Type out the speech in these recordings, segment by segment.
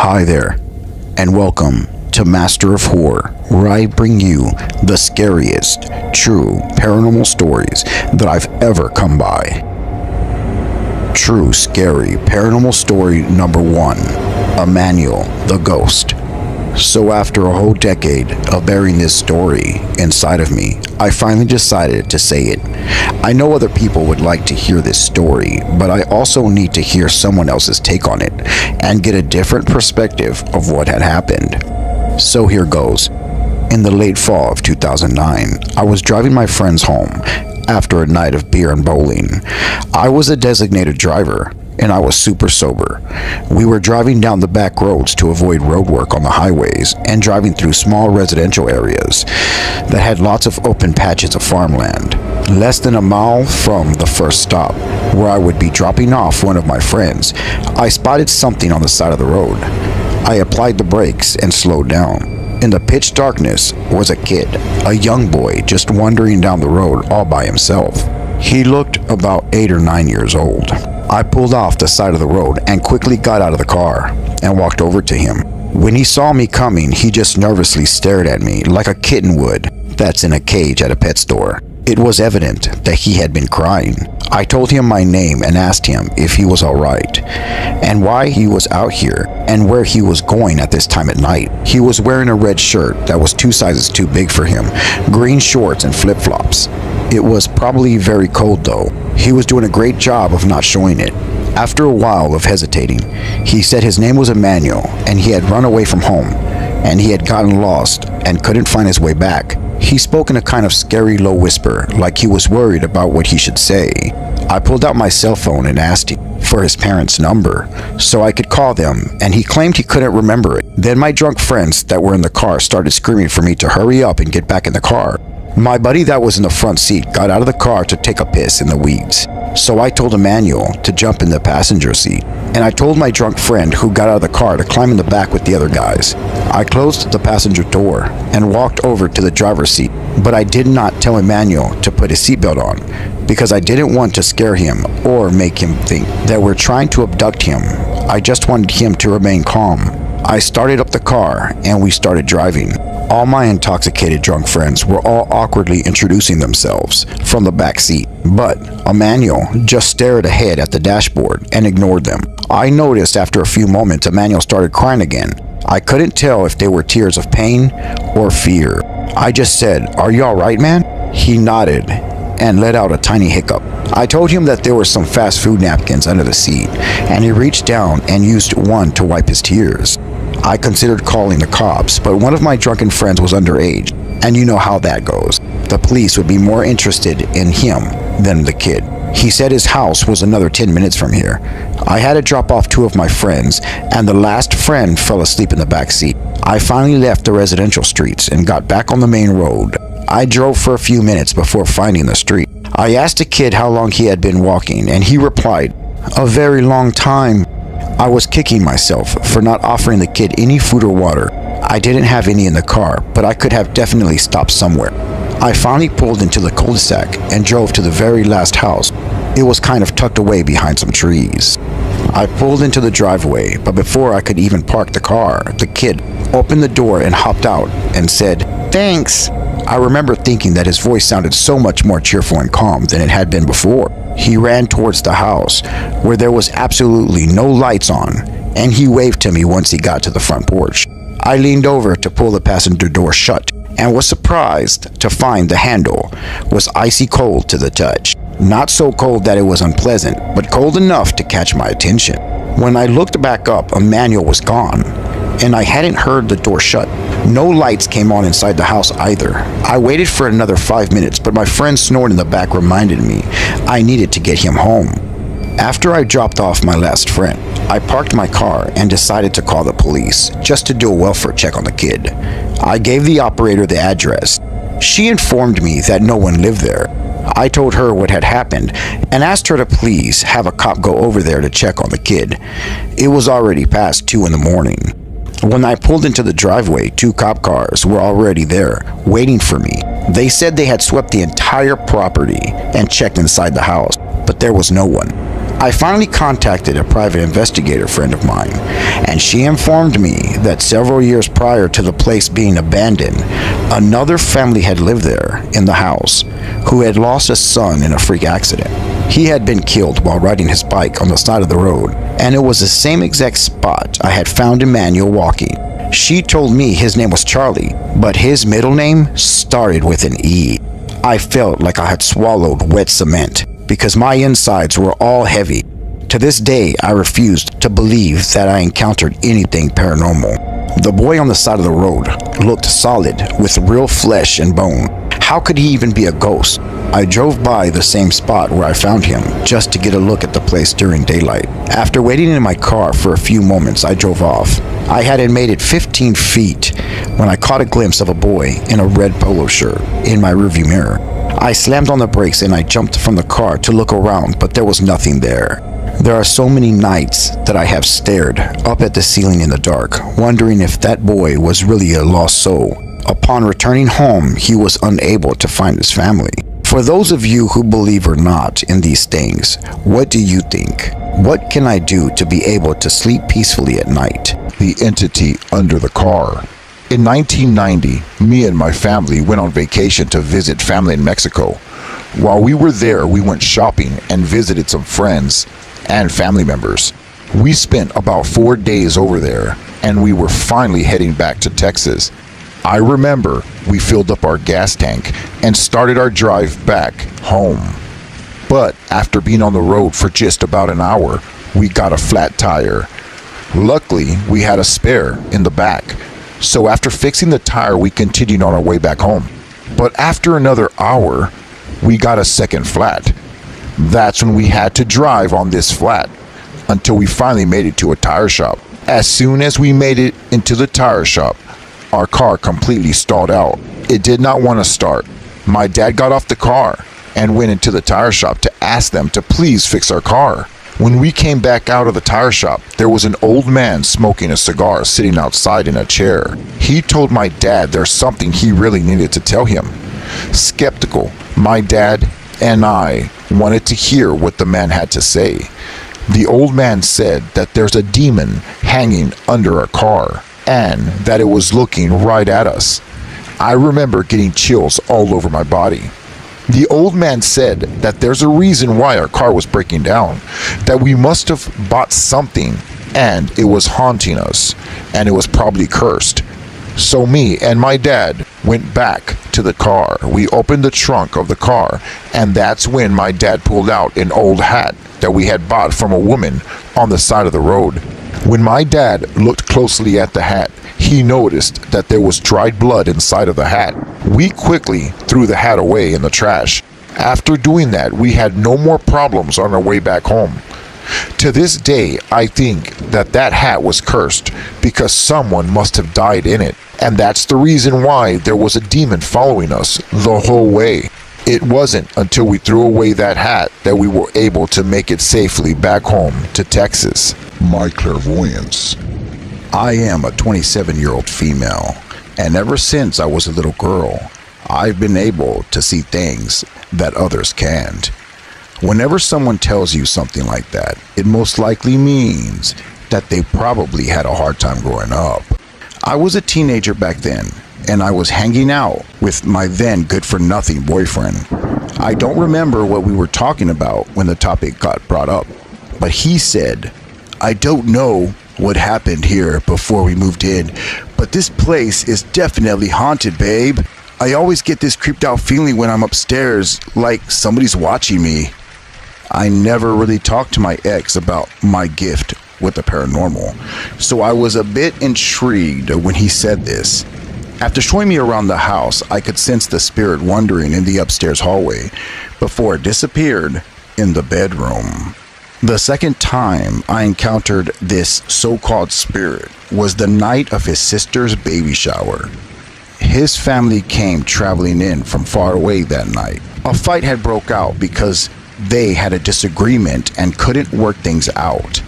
Hi there, and welcome to Master of Horror, where I bring you the scariest, true paranormal stories that I've ever come by. True scary paranormal story number 1, Emmanuel the Ghost. So after a whole decade of bearing this story inside of me, I finally decided to say it. I know other people would like to hear this story, but I also need to hear someone else's take on it and get a different perspective of what had happened. So here goes. In the late fall of 2009, I was driving my friends home after a night of beer and bowling. I was a designated driver, and I was super sober. We were driving down the back roads to avoid road work on the highways and driving through small residential areas that had lots of open patches of farmland. Less than a mile from the first stop, where I would be dropping off one of my friends, I spotted something on the side of the road. I applied the brakes and slowed down. In the pitch darkness was a kid, a young boy just wandering down the road all by himself. He looked about 8 or 9 years old. I pulled off the side of the road and quickly got out of the car and walked over to him. When he saw me coming, he just nervously stared at me like a kitten would that's in a cage at a pet store. It was evident that he had been crying. I told him my name and asked him if he was alright and why he was out here and where he was going at this time at night. He was wearing a red shirt that was 2 sizes too big for him, green shorts and flip-flops. It was probably very cold though. He was doing a great job of not showing it. After a while of hesitating, he said his name was Emmanuel and he had run away from home and he had gotten lost and couldn't find his way back. He spoke in a kind of scary low whisper, like he was worried about what he should say. I pulled out my cell phone and asked him for his parents' number so I could call them, and he claimed he couldn't remember it. Then my drunk friends that were in the car started screaming for me to hurry up and get back in the car. My buddy that was in the front seat got out of the car to take a piss in the weeds. So I told Emmanuel to jump in the passenger seat, and I told my drunk friend who got out of the car to climb in the back with the other guys. I closed the passenger door and walked over to the driver's seat, but I did not tell Emmanuel to put his seatbelt on because I didn't want to scare him or make him think that we're trying to abduct him. I just wanted him to remain calm. I started up the car and we started driving. All my intoxicated drunk friends were all awkwardly introducing themselves from the back seat, but Emmanuel just stared ahead at the dashboard and ignored them. I noticed after a few moments Emmanuel started crying again. I couldn't tell if they were tears of pain or fear. I just said, "Are you alright, man?" He nodded and let out a tiny hiccup. I told him that there were some fast food napkins under the seat, and he reached down and used one to wipe his tears. I considered calling the cops, but one of my drunken friends was underage, and you know how that goes. The police would be more interested in him than the kid. He said his house was another 10 minutes from here. I had to drop off 2 of my friends, and the last friend fell asleep in the back seat. I finally left the residential streets and got back on the main road. I drove for a few minutes before finding the street. I asked the kid how long he had been walking, and he replied, "A very long time." I was kicking myself for not offering the kid any food or water. I didn't have any in the car, but I could have definitely stopped somewhere. I finally pulled into the cul-de-sac and drove to the very last house. It was kind of tucked away behind some trees. I pulled into the driveway, but before I could even park the car, the kid opened the door and hopped out and said, "Thanks." I remember thinking that his voice sounded so much more cheerful and calm than it had been before. He ran towards the house, where there was absolutely no lights on, and he waved to me once he got to the front porch. I leaned over to pull the passenger door shut, and was surprised to find the handle was icy cold to the touch. Not so cold that it was unpleasant, but cold enough to catch my attention. When I looked back up, Emmanuel was gone, and I hadn't heard the door shut. No lights came on inside the house either. I waited for another 5 minutes, but my friend snoring in the back reminded me I needed to get him home. After I dropped off my last friend, I parked my car and decided to call the police, just to do a welfare check on the kid. I gave the operator the address. She informed me that no one lived there. I told her what had happened and asked her to please have a cop go over there to check on the kid. It was already past 2 in the morning. When I pulled into the driveway, 2 cop cars were already there, waiting for me. They said they had swept the entire property and checked inside the house, but there was no one. I finally contacted a private investigator friend of mine, and she informed me that several years prior to the place being abandoned, another family had lived there in the house who had lost a son in a freak accident. He had been killed while riding his bike on the side of the road, and it was the same exact spot I had found Emmanuel walking. She told me his name was Charlie, but his middle name started with an E. I felt like I had swallowed wet cement because my insides were all heavy. To this day, I refused to believe that I encountered anything paranormal. The boy on the side of the road looked solid with real flesh and bone. How could he even be a ghost? I drove by the same spot where I found him just to get a look at the place during daylight. After waiting in my car for a few moments, I drove off. I hadn't made it 15 feet when I caught a glimpse of a boy in a red polo shirt in my rearview mirror. I slammed on the brakes and I jumped from the car to look around, but there was nothing there. There are so many nights that I have stared up at the ceiling in the dark, wondering if that boy was really a lost soul. Upon returning home, he was unable to find his family. For those of you who believe or not in these things, what do you think? What can I do to be able to sleep peacefully at night? The entity under the car. In 1990, me and my family went on vacation to visit family in Mexico. While we were there, we went shopping and visited some friends and family members. We spent about 4 days over there, and we were finally heading back to Texas. I remember we filled up our gas tank and started our drive back home. But after being on the road for just about an hour, we got a flat tire. Luckily, we had a spare in the back. So after fixing the tire, we continued on our way back home. But after another hour, we got a second flat. That's when we had to drive on this flat until we finally made it to a tire shop. As soon as we made it into the tire shop, our car completely stalled out. It did not want to start. My dad got off the car and went into the tire shop to ask them to please fix our car. When we came back out of the tire shop, there was an old man smoking a cigar sitting outside in a chair. He told my dad there's something he really needed to tell him. Skeptical, my dad and I wanted to hear what the man had to say. The old man said that there's a demon hanging under our car and that it was looking right at us. I remember getting chills all over my body. The old man said that there's a reason why our car was breaking down, that we must have bought something and it was haunting us, and it was probably cursed. So me and my dad went back to the car. We opened the trunk of the car, and that's when my dad pulled out an old hat that we had bought from a woman on the side of the road. When my dad looked closely at the hat, he noticed that there was dried blood inside of the hat. We quickly threw the hat away in the trash. After doing that, we had no more problems on our way back home. To this day, I think that that hat was cursed because someone must have died in it. And that's the reason why there was a demon following us the whole way. It wasn't until we threw away that hat that we were able to make it safely back home to Texas. My clairvoyance. I am a 27-year-old female, and ever since I was a little girl, I've been able to see things that others can't. Whenever someone tells you something like that, it most likely means that they probably had a hard time growing up. I was a teenager back then, and I was hanging out with my then good-for-nothing boyfriend. I don't remember what we were talking about when the topic got brought up, but he said, "I don't know what happened here before we moved in, but this place is definitely haunted, babe. I always get this creeped out feeling when I'm upstairs, like somebody's watching me." I never really talked to my ex about my gift with the paranormal, so I was a bit intrigued when he said this. After showing me around the house, I could sense the spirit wandering in the upstairs hallway before it disappeared in the bedroom. The second time I encountered this so-called spirit was the night of his sister's baby shower. His family came traveling in from far away that night. A fight had broke out because they had a disagreement and couldn't work things out.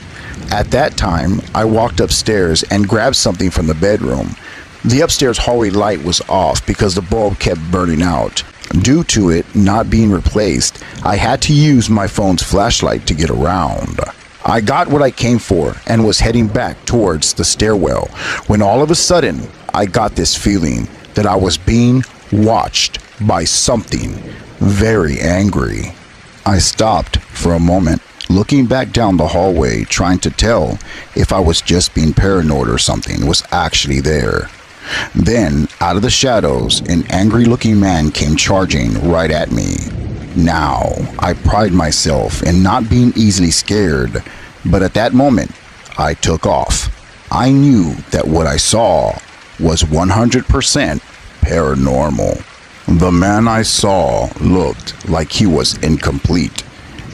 At that time, I walked upstairs and grabbed something from the bedroom. The upstairs hallway light was off because the bulb kept burning out. Due to it not being replaced, I had to use my phone's flashlight to get around. I got what I came for and was heading back towards the stairwell when all of a sudden I got this feeling that I was being watched by something very angry. I stopped for a moment, looking back down the hallway, trying to tell if I was just being paranoid or something was actually there. Then, out of the shadows, an angry-looking man came charging right at me. Now, I pride myself in not being easily scared, but at that moment, I took off. I knew that what I saw was 100% paranormal. The man I saw looked like he was incomplete.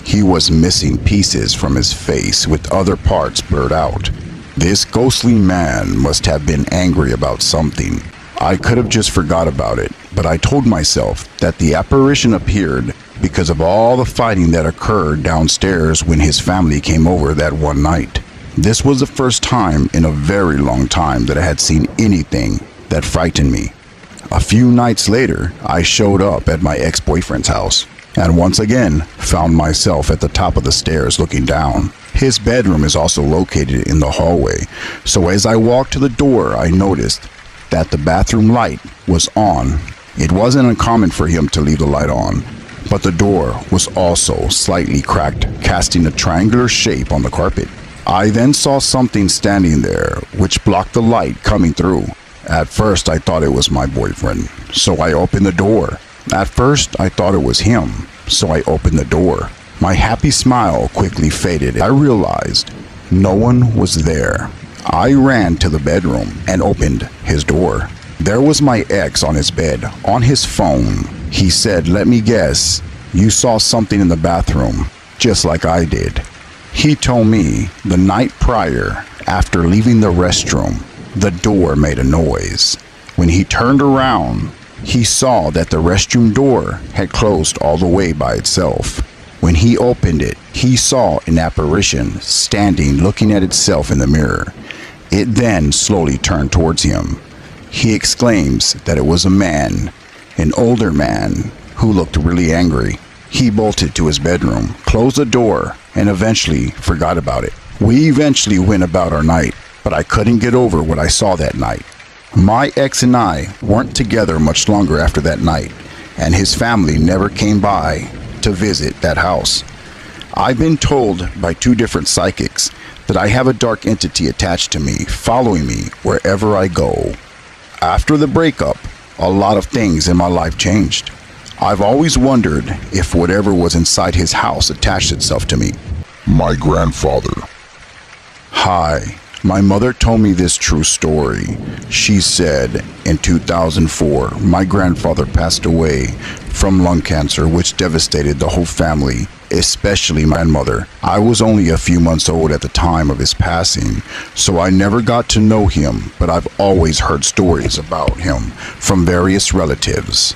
He was missing pieces from his face with other parts blurred out. This ghostly man must have been angry about something. I could have just forgot about it, but I told myself that the apparition appeared because of all the fighting that occurred downstairs when his family came over that one night. This was the first time in a very long time that I had seen anything that frightened me. A few nights later, I showed up at my ex-boyfriend's house and once again found myself at the top of the stairs looking down. His bedroom is also located in the hallway, so as I walked to the door, I noticed that the bathroom light was on. It wasn't uncommon for him to leave the light on, but the door was also slightly cracked, casting a triangular shape on the carpet. I then saw something standing there, which blocked the light coming through. At first, I thought it was my boyfriend, so I opened the door. At first, I thought it was him, so I opened the door. My happy smile quickly faded. I realized no one was there. I ran to the bedroom and opened his door. There was my ex on his bed, on his phone. He said, "Let me guess, you saw something in the bathroom, just like I did." He told me the night prior, after leaving the restroom, the door made a noise. When he turned around, he saw that the restroom door had closed all the way by itself. When he opened it, he saw an apparition standing looking at itself in the mirror. It then slowly turned towards him. He exclaims that it was a man, an older man, who looked really angry. He bolted to his bedroom, closed the door, and eventually forgot about it. We eventually went about our night, but I couldn't get over what I saw that night. My ex and I weren't together much longer after that night, and his family never came by to visit that house. I've been told by 2 different psychics that I have a dark entity attached to me, following me wherever I go. After the breakup, a lot of things in my life changed. I've always wondered if whatever was inside his house attached itself to me. My grandfather. Hi. My mother told me this true story. She said in 2004, my grandfather passed away from lung cancer, which devastated the whole family, especially my grandmother. I was only a few months old at the time of his passing, so I never got to know him, but I've always heard stories about him from various relatives.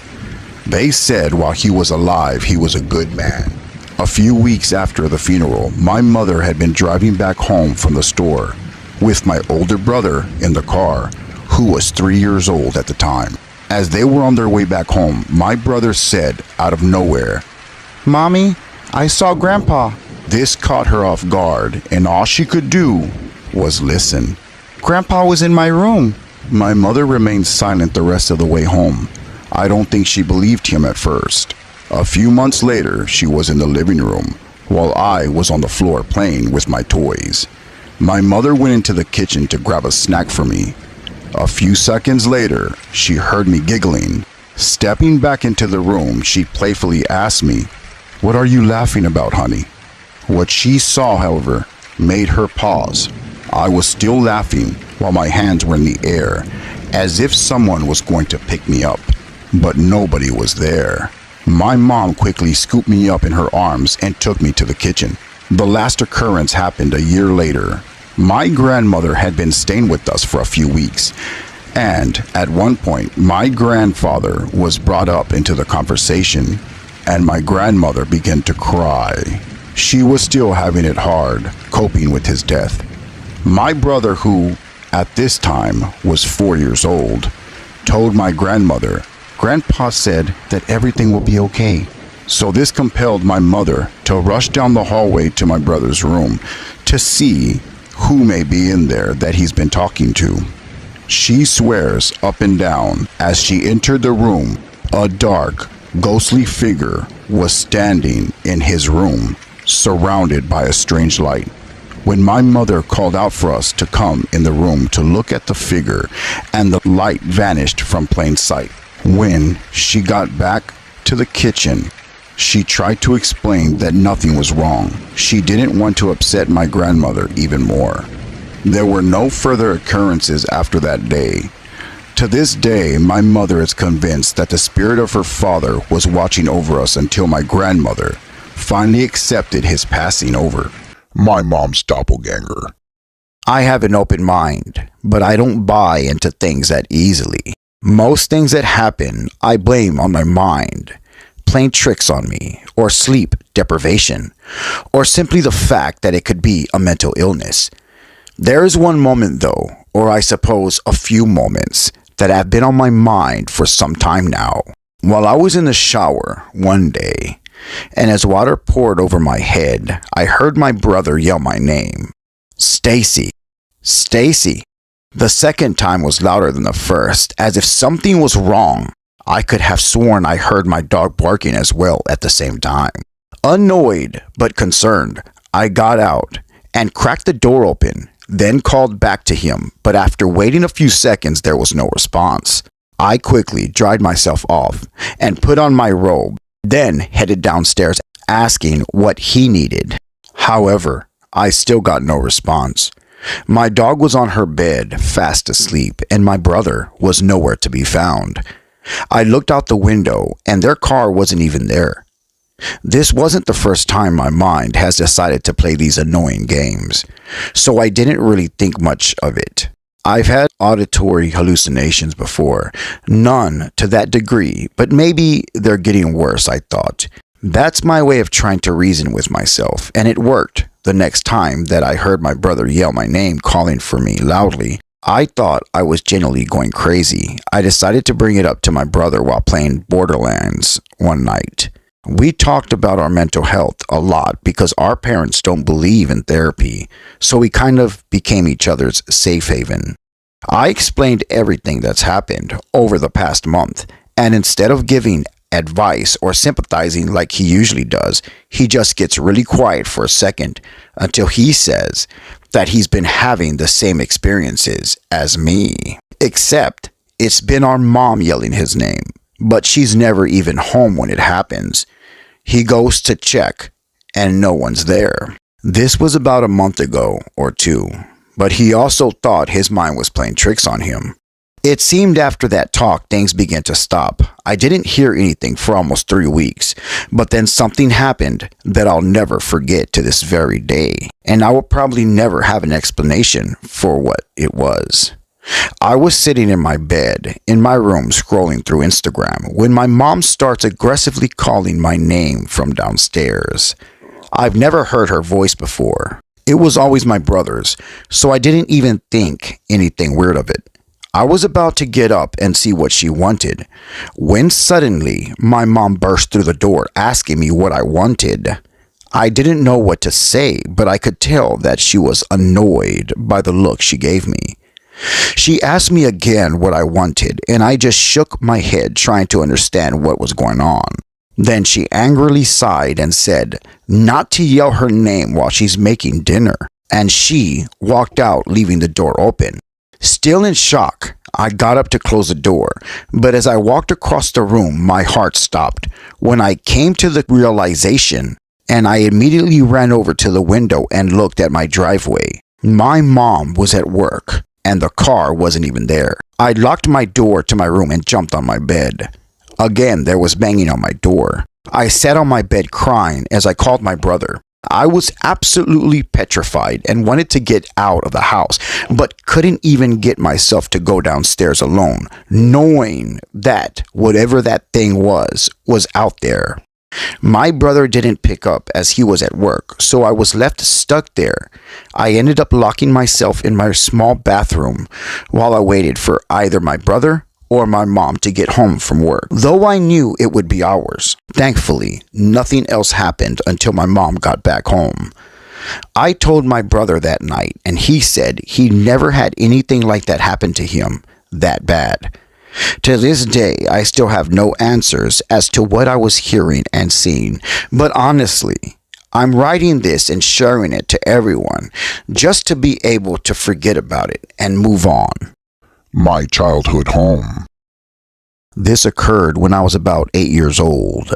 They said while he was alive, he was a good man. A few weeks after the funeral, my mother had been driving back home from the store with my older brother in the car, who was 3 years old at the time. As they were on their way back home, my brother said out of nowhere, "Mommy, I saw Grandpa." This caught her off guard, and all she could do was listen. "Grandpa was in my room." My mother remained silent the rest of the way home. I don't think she believed him at first. A few months later, she was in the living room, while I was on the floor playing with my toys. My mother went into the kitchen to grab a snack for me. A few seconds later, she heard me giggling. Stepping back into the room, she playfully asked me, "What are you laughing about, honey?" What she saw, however, made her pause. I was still laughing while my hands were in the air, as if someone was going to pick me up, but nobody was there. My mom quickly scooped me up in her arms and took me to the kitchen. The last occurrence happened a year later. My grandmother had been staying with us for a few weeks, and at one point, my grandfather was brought up into the conversation, and my grandmother began to cry. She was still having it hard, coping with his death. My brother, who at this time was 4 years old, told my grandmother Grandpa said that everything will be okay. So this compelled my mother to rush down the hallway to my brother's room to see who may be in there that he's been talking to. She swears up and down as she entered the room, a dark, ghostly figure was standing in his room, surrounded by a strange light. When my mother called out for us to come in the room to look at the figure, and the light vanished from plain sight. When she got back to the kitchen, she tried to explain that nothing was wrong. She didn't want to upset my grandmother even more. There were no further occurrences after that day. To this day, my mother is convinced that the spirit of her father was watching over us until my grandmother finally accepted his passing over. My mom's doppelganger. I have an open mind, but I don't buy into things that easily. Most things that happen, I blame on my mind, playing tricks on me, or sleep deprivation, or simply the fact that it could be a mental illness. There is one moment though, or I suppose a few moments, that have been on my mind for some time now. While I was in the shower one day, and as water poured over my head, I heard my brother yell my name. Stacy. Stacy. The second time was louder than the first, as if something was wrong. I could have sworn I heard my dog barking as well at the same time. Annoyed but concerned, I got out and cracked the door open, then called back to him, but after waiting a few seconds there was no response. I quickly dried myself off and put on my robe, then headed downstairs asking what he needed. However, I still got no response. My dog was on her bed, fast asleep, and my brother was nowhere to be found. I looked out the window, and their car wasn't even there. This wasn't the first time my mind has decided to play these annoying games, so I didn't really think much of it. I've had auditory hallucinations before, none to that degree, but maybe they're getting worse, I thought. That's my way of trying to reason with myself, and it worked. The next time that I heard my brother yell my name calling for me loudly, I thought I was genuinely going crazy. I decided to bring it up to my brother while playing Borderlands one night. We talked about our mental health a lot because our parents don't believe in therapy, so we kind of became each other's safe haven. I explained everything that's happened over the past month, and instead of giving advice or sympathizing like he usually does, he just gets really quiet for a second until he says that he's been having the same experiences as me. Except it's been our mom yelling his name, but she's never even home when it happens. He goes to check and no one's there. This was about a month ago or two, but he also thought his mind was playing tricks on him. It seemed after that talk things began to stop. I didn't hear anything for almost 3 weeks, but then something happened that I'll never forget to this very day, and I will probably never have an explanation for what it was. I was sitting in my bed, in my room, scrolling through Instagram, when my mom starts aggressively calling my name from downstairs. I've never heard her voice before. It was always my brother's, so I didn't even think anything weird of it. I was about to get up and see what she wanted, when suddenly my mom burst through the door asking me what I wanted. I didn't know what to say, but I could tell that she was annoyed by the look she gave me. She asked me again what I wanted, and I just shook my head trying to understand what was going on. Then she angrily sighed and said not to yell her name while she's making dinner, and she walked out, leaving the door open. Still in shock, I got up to close the door, but as I walked across the room, my heart stopped when I came to the realization, and I immediately ran over to the window and looked at my driveway. My mom was at work, and the car wasn't even there. I locked my door to my room and jumped on my bed. Again, there was banging on my door. I sat on my bed crying as I called my brother. I was absolutely petrified and wanted to get out of the house, but couldn't even get myself to go downstairs alone, knowing that whatever that thing was out there. My brother didn't pick up as he was at work, so I was left stuck there. I ended up locking myself in my small bathroom while I waited for either my brother or my mom to get home from work, though I knew it would be hours. Thankfully, nothing else happened until my mom got back home. I told my brother that night, and he said he never had anything like that happen to him that bad. To this day, I still have no answers as to what I was hearing and seeing, but honestly, I'm writing this and sharing it to everyone just to be able to forget about it and move on. My childhood home. This occurred when I was about 8 years old.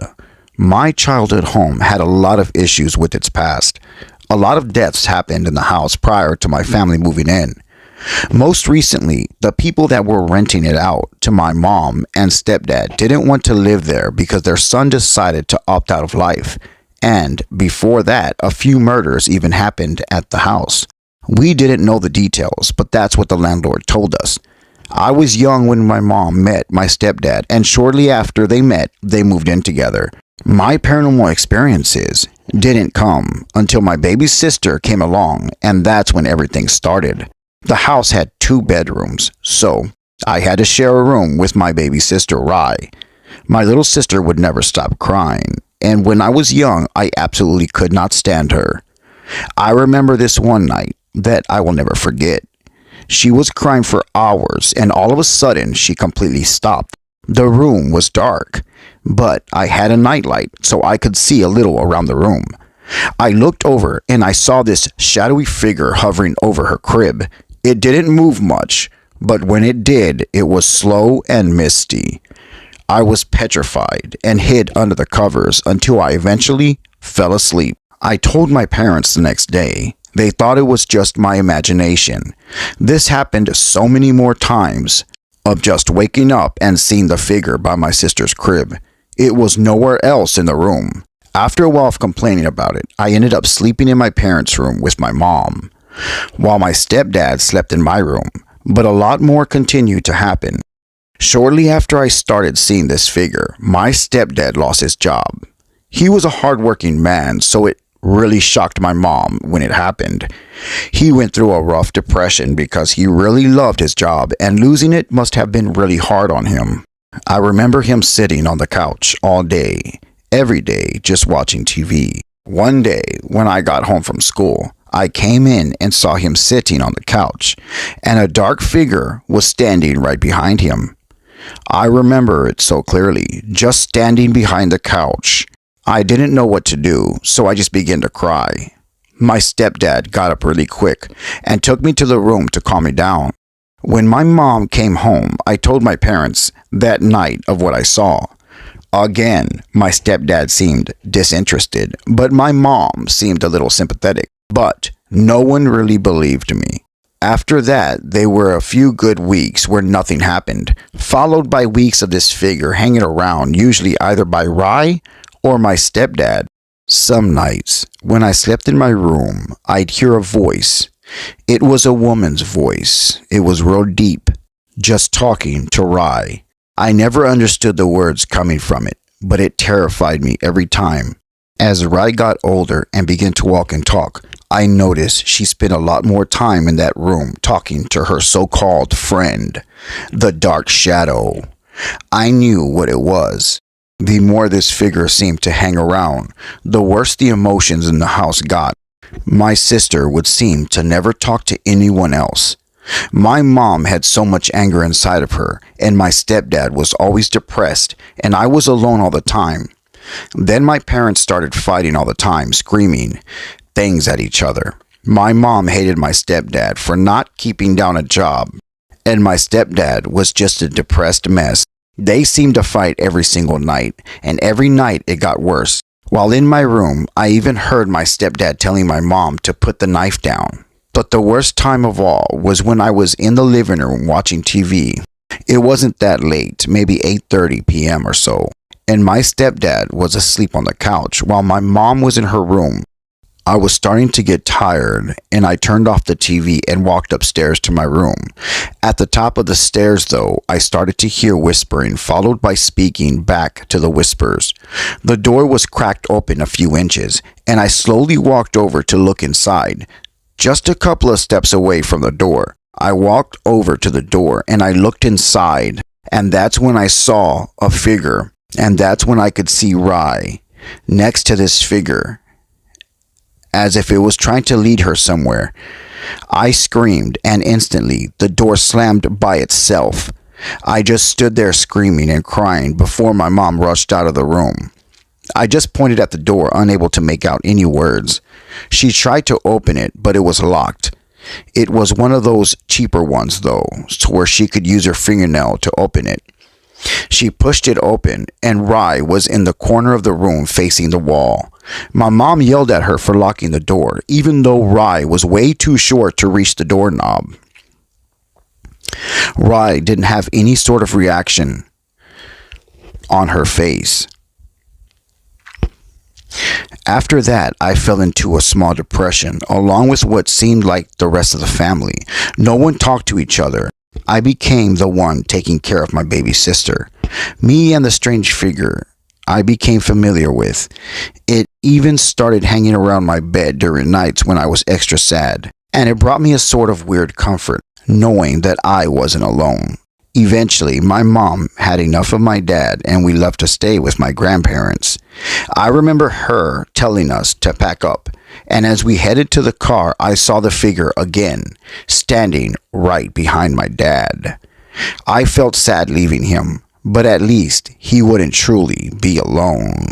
My childhood home had a lot of issues with its past. A lot of deaths happened in the house prior to my family moving in. Most recently, the people that were renting it out to my mom and stepdad didn't want to live there because their son decided to opt out of life. And before that, a few murders even happened at the house. We didn't know the details, but that's what the landlord told us. I was young when my mom met my stepdad, and shortly after they met, they moved in together. My paranormal experiences didn't come until my baby sister came along, and that's when everything started. The house had 2 bedrooms, so I had to share a room with my baby sister, Rye. My little sister would never stop crying, and when I was young, I absolutely could not stand her. I remember this one night that I will never forget. She was crying for hours, and all of a sudden, she completely stopped. The room was dark, but I had a nightlight, so I could see a little around the room. I looked over, and I saw this shadowy figure hovering over her crib. It didn't move much, but when it did, it was slow and misty. I was petrified and hid under the covers until I eventually fell asleep. I told my parents the next day. They thought it was just my imagination. This happened so many more times of just waking up and seeing the figure by my sister's crib. It was nowhere else in the room. After a while of complaining about it, I ended up sleeping in my parents' room with my mom, while my stepdad slept in my room, but a lot more continued to happen. Shortly after I started seeing this figure, my stepdad lost his job. He was a hardworking man, so it really shocked my mom when it happened. He went through a rough depression because he really loved his job, and losing it must have been really hard on him. I remember him sitting on the couch all day, every day, just watching TV. One day, when I got home from school, I came in and saw him sitting on the couch, and a dark figure was standing right behind him. I remember it so clearly, just standing behind the couch. I didn't know what to do, so I just began to cry. My stepdad got up really quick and took me to the room to calm me down. When my mom came home, I told my parents that night of what I saw. Again, my stepdad seemed disinterested, but my mom seemed a little sympathetic. But no one really believed me. After that, there were a few good weeks where nothing happened, followed by weeks of this figure hanging around, usually either by Rye or my stepdad. Some nights, when I slept in my room, I'd hear a voice. It was a woman's voice. It was real deep, just talking to Rye. I never understood the words coming from it, but it terrified me every time. As Rye got older and began to walk and talk, I noticed she spent a lot more time in that room talking to her so-called friend, the dark shadow. I knew what it was. The more this figure seemed to hang around, the worse the emotions in the house got. My sister would seem to never talk to anyone else. My mom had so much anger inside of her, and my stepdad was always depressed, and I was alone all the time. Then my parents started fighting all the time, screaming things at each other. My mom hated my stepdad for not keeping down a job, and my stepdad was just a depressed mess. They seemed to fight every single night, and every night it got worse. While in my room, I even heard my stepdad telling my mom to put the knife down. But the worst time of all was when I was in the living room watching TV. It wasn't that late, maybe 8:30 p.m. or so, and my stepdad was asleep on the couch while my mom was in her room. I was starting to get tired, and I turned off the TV and walked upstairs to my room. At the top of the stairs, though, I started to hear whispering, followed by speaking back to the whispers. The door was cracked open a few inches, and I slowly walked over to look inside. Just a couple of steps away from the door, I walked over to the door, and I looked inside. And that's when I saw a figure. And that's when I could see Rye next to this figure, as if it was trying to lead her somewhere. I screamed, and instantly the door slammed by itself. I just stood there screaming and crying before my mom rushed out of the room. I just pointed at the door, unable to make out any words. She tried to open it, but it was locked. It was one of those cheaper ones, though, where she could use her fingernail to open it. She pushed it open, and Rye was in the corner of the room facing the wall. My mom yelled at her for locking the door, even though Rye was way too short to reach the doorknob. Rye didn't have any sort of reaction on her face. After that, I fell into a small depression, along with what seemed like the rest of the family. No one talked to each other. I became the one taking care of my baby sister. Me and the strange figure I became familiar with. It even started hanging around my bed during nights when I was extra sad. And it brought me a sort of weird comfort, knowing that I wasn't alone. Eventually, my mom had enough of my dad and we left to stay with my grandparents. I remember her telling us to pack up, and as we headed to the car, I saw the figure again, standing right behind my dad. I felt sad leaving him, but at least he wouldn't truly be alone.